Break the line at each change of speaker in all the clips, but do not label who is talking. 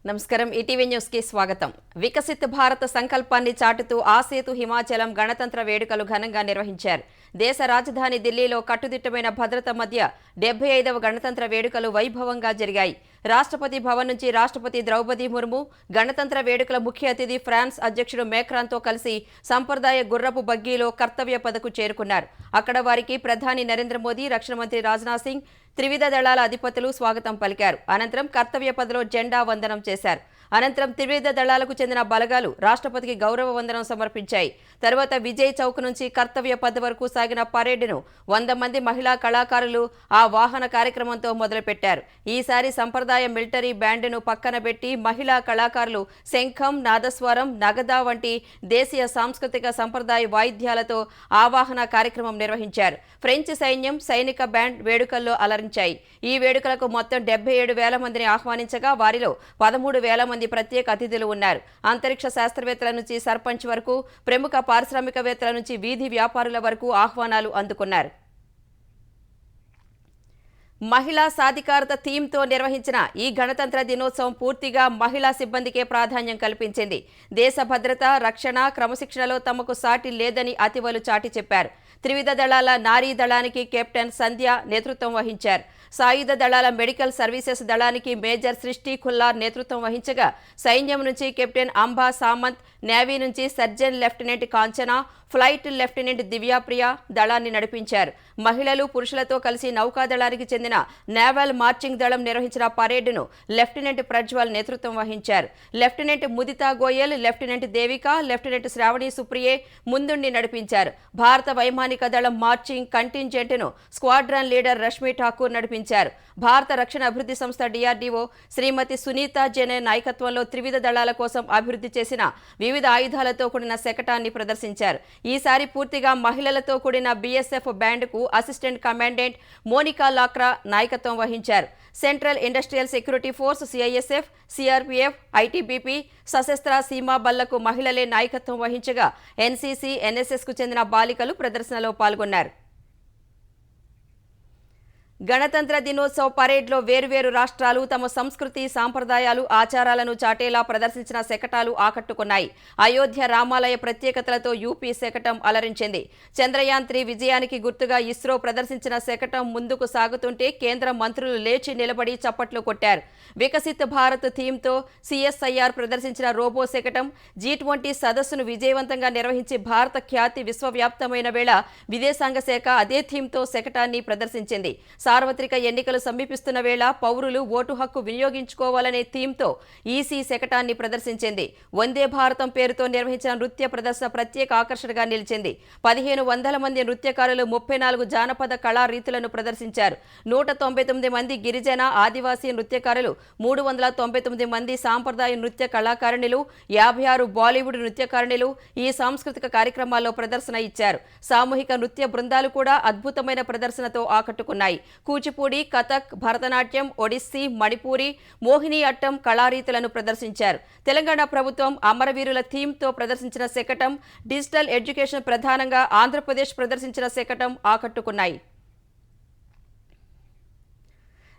నమస్కారం ETV news కి స్వాగతం. వికసిత్ భారత సంకల్పాన్ని చాటుతూ ఆసేతు హిమాచలం గణతంత్ర వేడుకలు ఘనంగా నిర్వహించారు. దేశ రాజధాని ఢిల్లీలో కట్టుదిట్టమైన భద్రత మధ్య 75వ గణతంత్ర వేడుకలు వైభవంగా జరిగాయి. రాష్ట్రపతి భవన్ నుంచి రాష్ట్రపతి ద్రౌపది ముర్ము గణతంత్ర వేడుకల ముఖ్య అతిథి ఫ్రాన్స్ అధ్యక్షుడు మేక్రాన్తో కలిసి సంప్రదాయ గుర్రపు బగ్గీలో కర్తవ్య పథకు చేరుకున్నారు. అక్కడ వారికి ప్రధాని నరేంద్ర మోదీ, రక్షణ మంత్రి రాజ్నాథ్ సింగ్, త్రివిధ దళాల అధిపతులు స్వాగతం పలికారు. అనంతరం కర్తవ్య పథలో జెండా వందనం చేశారు. అనంతరం త్రివిధ దళాలకు చెందిన బలగాలు రాష్ట్రపతికి గౌరవ వందనం సమర్పించాయి. తరువాత విజయ్ చౌక్ నుంచి కర్తవ్య పథ వరకు సాగిన పరేడ్ను 100 మంది మహిళా కళాకారులు ఆ వాహన కార్యక్రమంతో మొదలుపెట్టారు. ఈసారి సంప్రదాయ మిలిటరీ బ్యాండ్ను పక్కన పెట్టి మహిళా కళాకారులు శంఖం, నాదస్వరం, నగదా వంటి దేశీయ సాంస్కృతిక సంప్రదాయ వాయిద్యాలతో ఆవాహన కార్యక్రమం నిర్వహించారు. ఫ్రెంచ్ సైన్యం, సైనిక బ్యాండ్ వేడుకల్లో అలరించాయి. ఈ వేడుకలకు మొత్తం 77,000 మందిని ఆహ్వానించగా వారిలో 13,000 మంది ప్రత్యేక అతిథులు ఉన్నారు. అంతరిక్ష శాస్త్రవేత్తల నుంచి సర్పంచ్ వరకు, ప్రముఖ పారిశ్రామికవేత్తల నుంచి వీధి వ్యాపారుల వరకు ఆహ్వానాలు అందుకున్నారు. మహిళా సాధికారత థీమ్తో నిర్వహించిన ఈ గణతంత్ర దినోత్సవం పూర్తిగా మహిళా సిబ్బందికే ప్రాధాన్యం కల్పించింది. దేశ భద్రత, రక్షణ, క్రమశిక్షణలో తమకు సాటి లేదని అతివలు చాటి చెప్పారు. త్రివిధ దళాల నారీ దళానికి కెప్టెన్ సంధ్య నేతృత్వం వహించారు. సాయుధ దళాల మెడికల్ సర్వీసెస్ దళానికి మేజర్ సృష్టి ఖుల్లార్ నేతృత్వం వహించగా, సైన్యం నుంచి కెప్టెన్ అంబా సామంత్, నేవీ నుంచి surgeon lieutenant Kanchana, flight lieutenant Divyapriya దళాన్ని నడిపించారు. మహిళలు, పురుషులతో కలిసి నౌకాదళానికి చెందిన నేవల్ మార్చింగ్ దళం నిర్వహించిన పరేడ్ను లెఫ్టినెంట్ ప్రజ్వల్ నేతృత్వం వహించారు. Lieutenant Mudita Goyal, lieutenant Devika, lieutenant Shravani Supriye ముందుండి నడిపించారు. భారత వైమానిక దళం మార్చింగ్ కంటింజెంట్ను స్క్వాడ్రన్ లీడర్ రష్మి ఠాకూర్ నడిపించారు. భారత రక్షణ అభివృద్ధి సంస్థ డిఆర్డీఓ శ్రీమతి సునీత జెనే నాయకత్వంలో త్రివిధ దళాల కోసం అభివృద్ధి చేసిన వివిధ ఆయుధాలతో కూడిన శకటాన్ని ప్రదర్శించారు. ఈసారి పూర్తిగా మహిళలతో కూడిన బీఎస్ఎఫ్ బ్యాండ్కు అసిస్టెంట్ కమాండెంట్ మోనికా లాక్రా నాయకత్వం వహించారు. Central industrial security force, CISF, CRPF, ITBP, Sashastra Seema బళ్లకు మహిళలే నాయకత్వం వహించగా ఎన్సీసీ, ఎన్ఎస్ఎస్కు చెందిన బాలికలు ప్రదర్శనలో పాల్గొన్నారు. గణతంత్ర దినోత్సవ పరేడ్లో వేరువేరు రాష్ట్రాలు తమ సంస్కృతి, సాంప్రదాయాలు, ఆచారాలను చాటేలా ప్రదర్శించిన శకటాలు ఆకట్టుకున్నాయి. అయోధ్య రామాలయ ప్రత్యేకతలతో యూపీ శకటం అలరించింది. చంద్రయాన్ 3 విజయానికి గుర్తుగా ఇస్రో ప్రదర్శించిన శకటం ముందుకు సాగుతుంటే కేంద్ర మంత్రులు లేచి నిలబడి చప్పట్లు కొట్టారు. వికసిత్ భారత్ థీమ్తో సిఎస్ఐఆర్ ప్రదర్శించిన రోబో శకటం G20 సదస్సును విజయవంతంగా నిర్వహించి భారత ఖ్యాతి విశ్వవ్యాప్తమైన వేళ విదేశాంగ శాఖ అదే థీమ్తో శకటాన్ని ప్రదర్శించింది. సార్వత్రిక ఎన్నికలు సమీపిస్తున్న వేళ పౌరులు ఓటు హక్కు వినియోగించుకోవాలనే థీమ్తో ఈసీ శకటాన్ని ప్రదర్శించింది. వందే భారతం పేరుతో నిర్వహించిన నృత్య ప్రదర్శన ప్రత్యేక ఆకర్షణగా నిలిచింది. 1500 మంది నృత్యకారులు 34 జానపద కళా రీతులను ప్రదర్శించారు. 199 మంది గిరిజన, ఆదివాసీ నృత్యకారులు, 399 మంది సాంప్రదాయ నృత్య కళాకారిణులు, 56 బాలీవుడ్ నృత్యకారిణులు ఈ సాంస్కృతిక కార్యక్రమాల్లో ప్రదర్శన ఇచ్చారు. సామూహిక నృత్య బృందాలు కూడా అద్భుతమైన ప్రదర్శనతో ఆకట్టుకున్నాయి. కూచిపూడి, కథక్, భరతనాట్యం, ఒడిస్సీ, మణిపూరి, మోహిని అట్టం కళారీతులను ప్రదర్శించారు. తెలంగాణ ప్రభుత్వం అమరవీరుల థీమ్తో ప్రదర్శించిన శకటం, డిజిటల్ ఎడ్యుకేషన్ ప్రధానంగా ఆంధ్రప్రదేశ్ ప్రదర్శించిన శకటం ఆకట్టుకున్నాయి.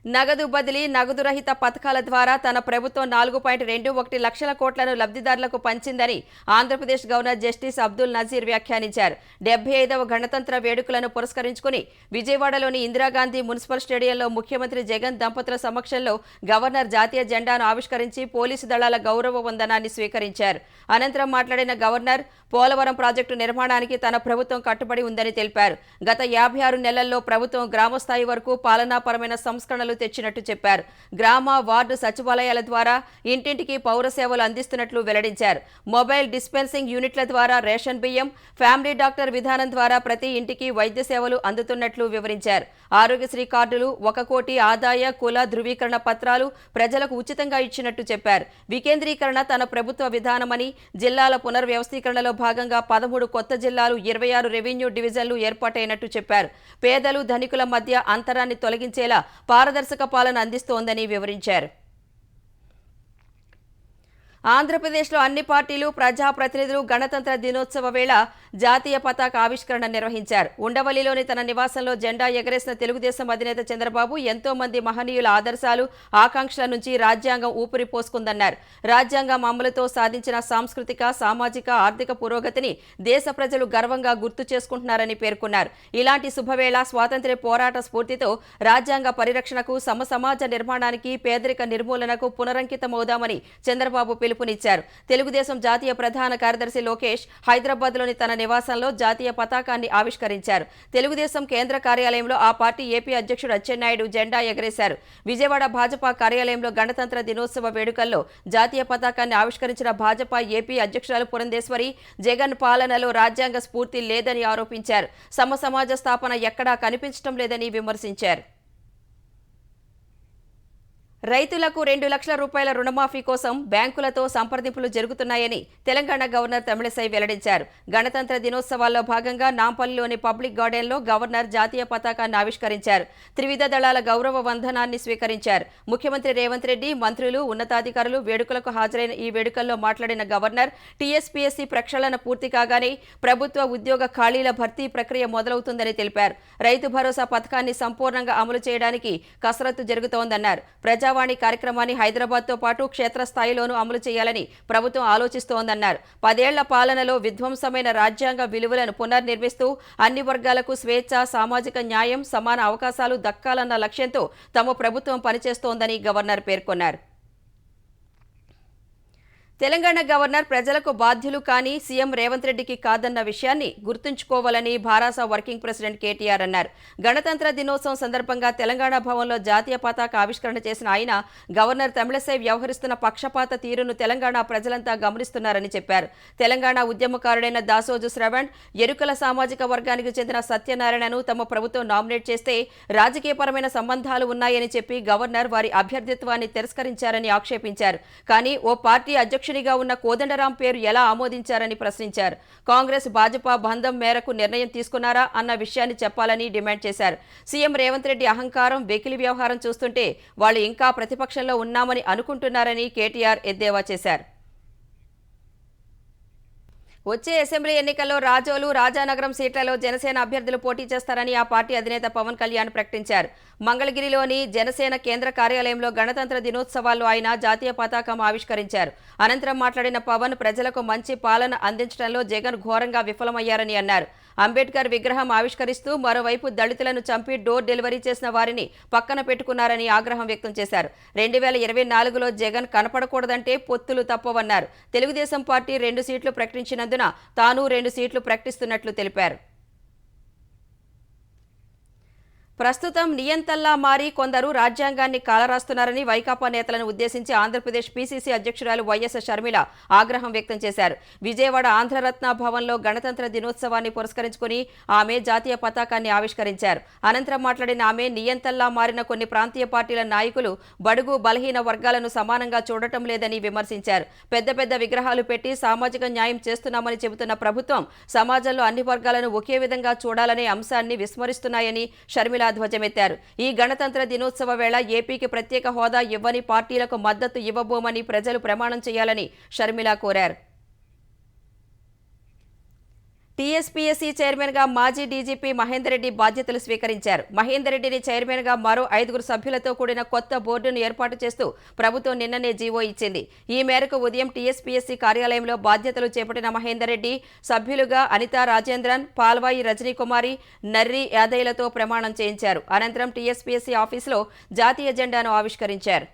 నగదు బదిలీ, నగదు రహిత పథకాల ద్వారా తన ప్రభుత్వం 4.21 లక్షల కోట్లను లబ్ధిదారులకు పంచిందని ఆంధ్రప్రదేశ్ గవర్నర్ జస్టిస్ అబ్దుల్ నజీర్ వ్యాఖ్యానించారు. 75వ గణతంత్ర వేడుకలను పురస్కరించుకుని విజయవాడలోని ఇందిరాగాంధీ మున్సిపల్ స్టేడియంలో ముఖ్యమంత్రి జగన్ దంపతుల సమక్షంలో గవర్నర్ జాతీయ జెండాను ఆవిష్కరించి పోలీసు దళాల గౌరవ వందనాన్ని స్వీకరించారు. అనంతరం మాట్లాడిన గవర్నర్ పోలవరం ప్రాజెక్టు నిర్మాణానికి తన ప్రభుత్వం కట్టుబడి ఉందని తెలిపారు. గత 56 నెలల్లో ప్రభుత్వం గ్రామస్థాయి వరకు పాలనాపరమైన సంస్కరణలు తెచ్చినట్టు చెప్పారు. గ్రామ, వార్డు సచివాలయాల ద్వారా ఇంటింటికి పౌర సేవలు అందిస్తున్నట్లు వెల్లడించారు. మొబైల్ డిస్పెన్సింగ్ యూనిట్ల ద్వారా రేషన్ బియ్యం, ఫ్యామిలీ డాక్టర్ విధానం ద్వారా ప్రతి ఇంటికి వైద్య సేవలు అందుతున్నట్లు వివరించారు. ఆరోగ్యశ్రీ కార్డులు, 1 కోటి ఆదాయ, కుల ధృవీకరణ పత్రాలు ప్రజలకు ఉచితంగా ఇచ్చినట్టు చెప్పారు. వికేంద్రీకరణ తన ప్రభుత్వ విధానమని, జిల్లాల పునర్వ్యవస్థీకరణలో భాగంగా 13 కొత్త జిల్లాలు, 26 రెవెన్యూ డివిజన్లు ఏర్పాటైనట్టు చెప్పారు. పేదలు, ధనికుల మధ్య అంతరాన్ని తొలగించేలా పారదర్శక పాలన అందిస్తోందని వివరించారు. ఆంధ్రప్రదేశ్లో అన్ని పార్టీలు ప్రజాప్రతినిధులు గణతంత్ర దినోత్సవ వేళ జాతీయ పతాక ఆవిష్కరణ నిర్వహించారు. ఉండవల్లిలోని తన నివాసంలో జెండా ఎగరేసిన తెలుగుదేశం అధినేత చంద్రబాబు ఎంతో మంది మహనీయుల ఆదర్శాలు, ఆకాంక్షల నుంచి రాజ్యాంగం ఊపిరి పోసుకుందన్నారు. రాజ్యాంగం అమలుతో సాధించిన సాంస్కృతిక, సామాజిక, ఆర్థిక పురోగతిని దేశ ప్రజలు గర్వంగా గుర్తు చేసుకుంటున్నారని పేర్కొన్నారు. ఇలాంటి శుభవేళ స్వాతంత్ర్య పోరాట స్ఫూర్తితో రాజ్యాంగ పరిరక్షణకు, సమసమాజ నిర్మాణానికి, పేదరిక నిర్మూలనకు పునరంకితమవుదామని చంద్రబాబు పిలుపునిచ్చారు. తెలుగుదేశం జాతీయ ప్రధాన కార్యదర్శి లోకేష్ హైదరాబాద్లోని తన నివాసంలో జాతీయ పతాకాన్ని ఆవిష్కరించారు. తెలుగుదేశం కేంద్ర కార్యాలయంలో ఆ పార్టీ ఏపీ అధ్యక్షుడు అచ్చెన్నాయుడు జెండా ఎగరేశారు. విజయవాడ భాజపా కార్యాలయంలో గణతంత్ర దినోత్సవ వేడుకల్లో జాతీయ పతాకాన్ని ఆవిష్కరించిన భాజపా ఏపీ అధ్యక్షురాలు పురంధేశ్వరి, జగన్ పాలనలో రాజ్యాంగ స్ఫూర్తి లేదని ఆరోపించారు. సమసమాజ స్థాపన ఎక్కడా కనిపించడం లేదని విమర్శించారు. రైతులకు 2 లక్షల రూపాయల రుణమాఫీ కోసం బ్యాంకులతో సంప్రదింపులు జరుగుతున్నాయని తెలంగాణ గవర్నర్ తమిళిసై వెల్లడించారు. గణతంత్ర దినోత్సవాల్లో భాగంగా నాంపల్లిలోని పబ్లిక్ గార్డెన్లో గవర్నర్ జాతీయ పతాకాన్ని ఆవిష్కరించారు. త్రివిధ దళాల గౌరవ వందనాన్ని స్వీకరించారు. ముఖ్యమంత్రి రేవంత్ రెడ్డి, మంత్రులు, ఉన్నతాధికారులు వేడుకలకు హాజరైన ఈ వేడుకల్లో మాట్లాడిన గవర్నర్ టీఎస్పీఎస్సీ ప్రక్షాళన పూర్తి కాగానే ప్రభుత్వ ఉద్యోగ ఖాళీల భర్తీ ప్రక్రియ మొదలవుతుందని తెలిపారు. రైతు భరోసా పథకాన్ని సంపూర్ణంగా అమలు చేయడానికి కసరత్తు జరుగుతోందన్నారు. ప్రజావాణి కార్యక్రమాన్ని హైదరాబాద్తో పాటు క్షేత్రస్థాయిలోనూ అమలు చేయాలని ప్రభుత్వం ఆలోచిస్తోందన్నారు. 10 ఏళ్ల పాలనలో విధ్వంసమైన రాజ్యాంగ విలువలను పునర్నిర్మిస్తూ అన్ని వర్గాలకు స్వేచ్ఛ, సామాజిక న్యాయం, సమాన అవకాశాలు దక్కాలన్న లక్ష్యంతో తమ ప్రభుత్వం పనిచేస్తోందని గవర్నర్ పేర్కొన్నారు. తెలంగాణ గవర్నర్ ప్రజలకు బాధ్యులు కానీ సీఎం రేవంత్ రెడ్డికి కాదన్న విషయాన్ని గుర్తుంచుకోవాలని భారాస వర్కింగ్ ప్రెసిడెంట్ కేటీఆర్ అన్నారు. గణతంత్ర దినోత్సవం సందర్భంగా తెలంగాణ భవన్లో జాతీయ పతాక ఆవిష్కరణ చేసిన ఆయన గవర్నర్ తమిళిసై వ్యవహరిస్తున్న పక్షపాత తీరును తెలంగాణ ప్రజలంతా గమనిస్తున్నారని చెప్పారు. తెలంగాణ ఉద్యమకారుడైన దాసోజు శ్రవణ్, ఎరుకల సామాజిక వర్గానికి చెందిన సత్యనారాయణను తమ ప్రభుత్వం నామినేట్ చేస్తే రాజకీయపరమైన సంబంధాలు ఉన్నాయని చెప్పి గవర్నర్ వారి అభ్యర్థిత్వాన్ని తిరస్కరించారని ఆక్షేపించారు. కానీ ఓ పార్టీ అధ్యక్షుడిగా ఉన్న కోదండరాం పేరు ఎలా ఆమోదించారని ప్రశ్నించారు. కాంగ్రెస్, భాజపా బంధం మేరకు నిర్ణయం తీసుకున్నారా అన్న విషయాన్ని చెప్పాలని డిమాండ్ చేశారు. సీఎం రేవంత్ రెడ్డి అహంకారం, వెకిలి వ్యవహారం చూస్తుంటే వాళ్ళు ఇంకా ప్రతిపక్షంలో ఉన్నామని అనుకుంటున్నారని కేటీఆర్ ఎద్దేవా చేశారు. వచ్చే అసెంబ్లీ ఎన్నికల్లో రాజోలు, రాజానగరం సీట్లలో జనసేన అభ్యర్థులు పోటీ చేస్తారని ఆ పార్టీ అధినేత పవన్ కళ్యాణ్ ప్రకటించారు. మంగళగిరిలోని జనసేన కేంద్ర కార్యాలయంలో గణతంత్ర దినోత్సవాల్లో ఆయన జాతీయ పతాకం ఆవిష్కరించారు. అనంతరం మాట్లాడిన పవన్ ప్రజలకు మంచి పాలన అందించడంలో జగన్ ఘోరంగా విఫలమయ్యారని అన్నారు. అంబేద్కర్ విగ్రహం ఆవిష్కరిస్తూ మరోవైపు దళితులను చంపి డోర్ డెలివరీ చేసిన వారిని పక్కన పెట్టుకున్నారని ఆగ్రహం వ్యక్తం చేశారు. 2024లో జగన్ కనపడకూడదంటే పొత్తులు తప్పవన్నారు. తెలుగుదేశం పార్టీ 2 సీట్లు ప్రకటించినందున తాను 2 సీట్లు ప్రకటిస్తున్నట్లు తెలిపారు. ప్రస్తుతం నియంతల్లా మారి కొందరు రాజ్యాంగాన్ని కాలరాస్తున్నారని వైకాపా నేతలను ఉద్దేశించి ఆంధ్రప్రదేశ్ పీసీసీ అధ్యక్షురాలు వైఎస్ షర్మిల ఆగ్రహం వ్యక్తం చేశారు. విజయవాడ ఆంధ్రరత్న భవన్లో గణతంత్ర దినోత్సవాన్ని పురస్కరించుకుని ఆమె జాతీయ పతాకాన్ని ఆవిష్కరించారు. అనంతరం మాట్లాడిన ఆమె నియంతల్లా మారిన కొన్ని ప్రాంతీయ పార్టీల నాయకులు బడుగు, బలహీన వర్గాలను సమానంగా చూడటం లేదని విమర్శించారు. పెద్ద పెద్ద విగ్రహాలు పెట్టి సామాజిక న్యాయం చేస్తున్నామని చెబుతున్న ప్రభుత్వం సమాజంలో అన్ని వర్గాలను ఒకే విధంగా చూడాలనే అంశాన్ని విస్మరిస్తున్నాయని షర్మిల ధ్వజమెత్తారు. ఈ గణతంత్ర దినోత్సవ వేళ ఏపీకి ప్రత్యేక హోదా ఇవ్వని పార్టీలకు మద్దతు ఇవ్వబోమని ప్రజలు ప్రమాణం చేయాలని షర్మిల కోరారు. టీఎస్పీఎస్సీ చైర్మన్గా మాజీ డీజీపీ మహేందర్ రెడ్డి బాధ్యతలు స్వీకరించారు. మహేందర్ రెడ్డిని చైర్మన్గా మరో 5 సభ్యులతో కూడిన కొత్త బోర్డును ఏర్పాటు చేస్తూ ప్రభుత్వం నిన్ననే జీవో ఇచ్చింది. ఈ మేరకు ఉదయం టీఎస్పీఎస్సీ కార్యాలయంలో బాధ్యతలు చేపట్టిన మహేందర్ రెడ్డి సభ్యులుగా అనితా రాజేంద్రన్, పాల్వాయి రజనీకుమారి, నర్రి యాదయ్యలతో ప్రమాణం చేయించారు. అనంతరం టీఎస్పీఎస్సీ ఆఫీసులో జాతీయ జెండాను ఆవిష్కరించారు.